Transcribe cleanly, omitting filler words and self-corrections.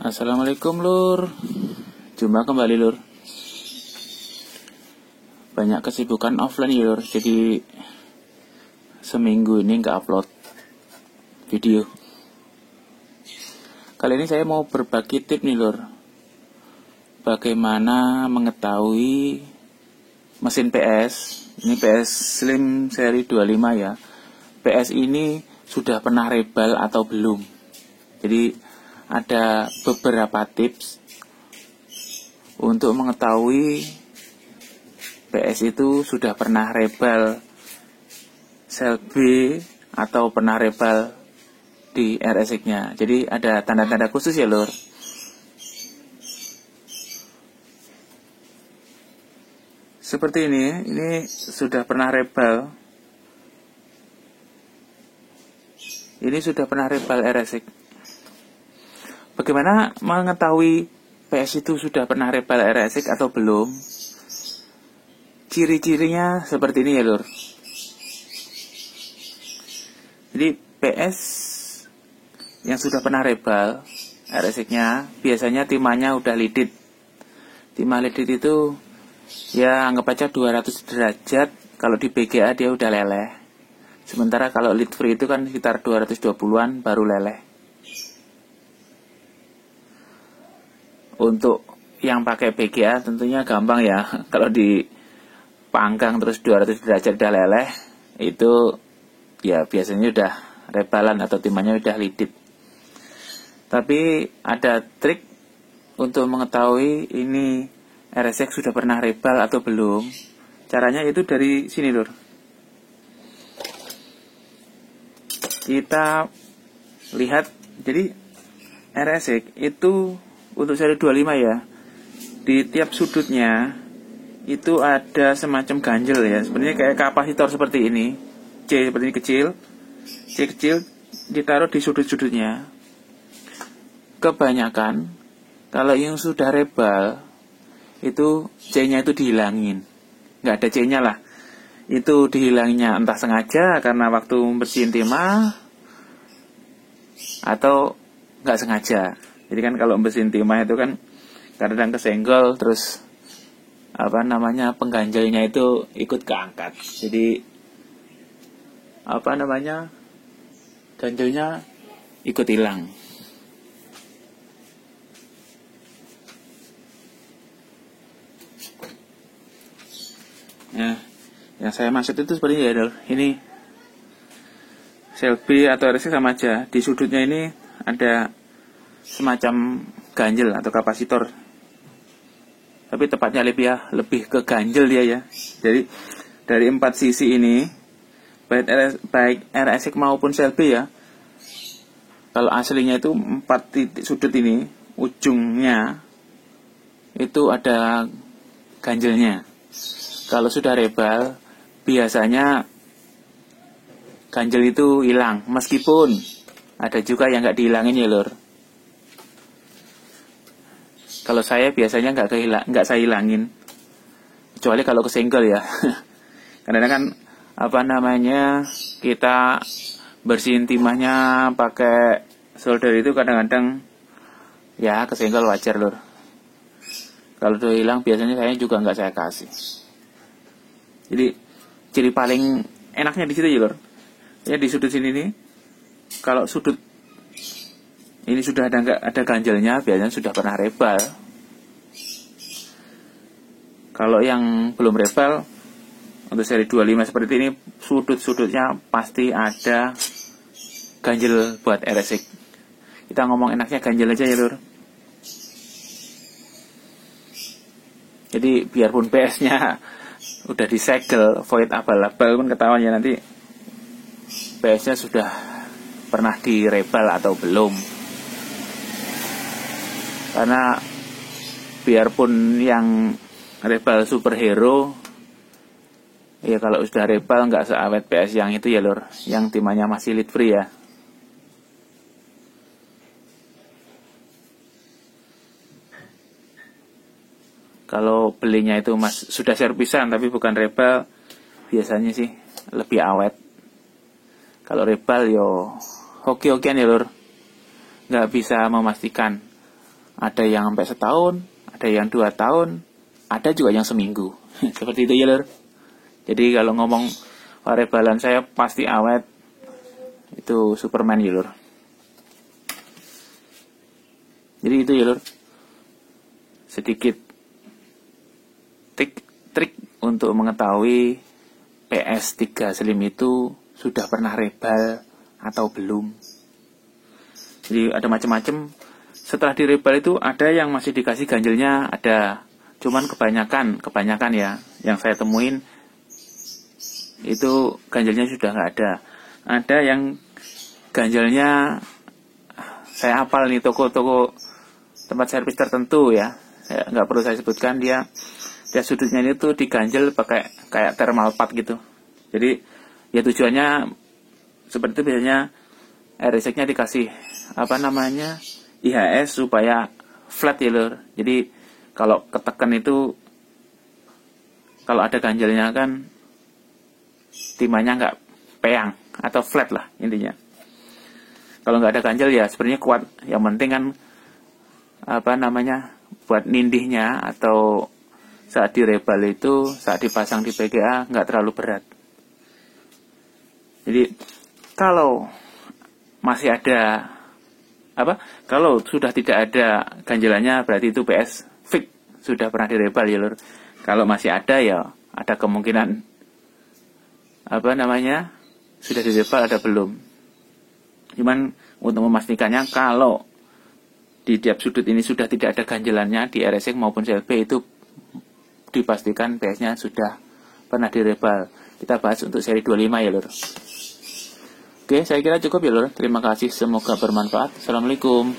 Assalamualaikum lur. Jumpa kembali lur. Banyak kesibukan offline ya lur. Jadi seminggu ini nggak upload video. Kali ini saya mau berbagi tip nih lur. Bagaimana mengetahui mesin PS. Ini PS Slim seri 25 ya. PS ini sudah pernah rebel atau belum. Jadi ada beberapa tips untuk mengetahui PS itu sudah pernah rebel sel B atau pernah rebel di RSX-nya. Jadi ada tanda-tanda khusus ya lur. Seperti ini sudah pernah rebel. Ini sudah pernah rebel RSX. Bagaimana mengetahui PS itu sudah pernah rebel RSX atau belum? Ciri-cirinya seperti ini ya lur. Jadi PS yang sudah pernah rebel RSX-nya biasanya timahnya udah lidit. Timah lidit itu ya anggap aja 200 derajat. Kalau di BGA dia udah leleh. Sementara kalau lead free itu kan sekitar 220-an baru leleh. Untuk yang pakai BGA tentunya gampang ya. Kalau dipanggang terus 200 derajat udah leleh, itu ya biasanya udah rebalan atau timahnya udah lidit. Tapi ada trik untuk mengetahui ini RSX sudah pernah rebel atau belum. Caranya itu dari sini lur. Kita lihat, jadi RSX itu untuk seri 25 ya, di tiap sudutnya itu ada semacam ganjel ya, sebenarnya kayak kapasitor seperti ini. C seperti ini kecil, C kecil ditaruh di sudut-sudutnya. Kebanyakan kalau yang sudah rebel itu C-nya itu dihilangin, nggak ada C-nya lah. Itu dihilanginnya entah sengaja karena waktu bersihin timah atau nggak sengaja. Jadi kan kalau bersihin timah itu kan kadang kesenggol, terus pengganjalnya itu ikut keangkat. Jadi ganjalnya ikut hilang. Nah, yang saya maksud itu seperti ini ya, ini sel B atau RSX sama aja. Di sudutnya ini ada semacam ganjel atau kapasitor, tapi tepatnya lebih ke ganjel dia ya. Jadi dari 4 sisi ini, baik RSX maupun sel B ya, kalau aslinya itu 4 titik sudut ini, ujungnya itu ada ganjelnya. Kalau sudah rebel biasanya ganjel itu hilang, meskipun ada juga yang nggak dihilangin ya lur. Kalau saya biasanya nggak saya hilangin, kecuali kalau kesenggol ya. Karena kan kita bersihin timahnya pakai solder itu kadang-kadang ya kesenggol, wajar lur. Kalau udah hilang biasanya saya juga nggak saya kasih. Jadi ciri paling enaknya di situ ya lur. Ya di sudut sini nih, kalau sudut ini sudah ada ganjelnya, biasanya sudah pernah rebel. Kalau yang belum rebel, untuk seri 25 seperti ini, sudut-sudutnya pasti ada ganjel buat RSX. Kita ngomong enaknya ganjel aja ya lur. Jadi biarpun PS-nya udah disegel, void abal-abal pun ketahuan ya nanti PS-nya sudah pernah direbel atau belum. Karena biarpun yang rebel superhero, ya kalau sudah rebel nggak seawet PS yang itu ya lur, yang timahnya masih lead free ya. Kalau belinya itu sudah servisan tapi bukan rebel, biasanya sih lebih awet. Kalau rebel yo hoki-hokian ya lur, nggak bisa memastikan Ada yang sampai setahun, ada yang 2 tahun, ada juga yang seminggu. Seperti itu ya lur. Jadi kalau ngomong variabel saya pasti awet, itu Superman ya lur. Jadi itu ya lur, sedikit trik untuk mengetahui PS3 Slim itu sudah pernah rebal atau belum. Jadi ada macam-macam. Setelah direbal itu ada yang masih dikasih ganjelnya, ada. Cuman kebanyakan ya yang saya temuin itu ganjelnya sudah nggak ada. Ada yang ganjelnya saya hafal nih, toko-toko tempat servis tertentu ya. Nggak perlu saya sebutkan, dia sudutnya ini tuh diganjel pakai kayak thermal pad gitu. Jadi ya tujuannya seperti itu, biasanya RSX-nya dikasih IHS supaya flat ya lur. Jadi kalau ketekan itu, kalau ada ganjelnya kan timahnya nggak peyang atau flat lah intinya. Kalau nggak ada ganjel ya sebenarnya kuat. Yang penting kan buat nindihnya atau saat direbal itu, saat dipasang di PGA nggak terlalu berat. Jadi kalau masih ada kalau sudah tidak ada ganjelannya, berarti itu PS fix, sudah pernah direbal ya lur. Kalau masih ada ya ada kemungkinan sudah direbal ada belum. Cuman untuk memastikannya, kalau di tiap sudut ini sudah tidak ada ganjelannya di RSX maupun CLB, itu dipastikan PS-nya sudah pernah direbal. Kita bahas untuk seri 25 ya lur. Oke, saya kira cukup ya lur. Terima kasih, semoga bermanfaat. Assalamualaikum.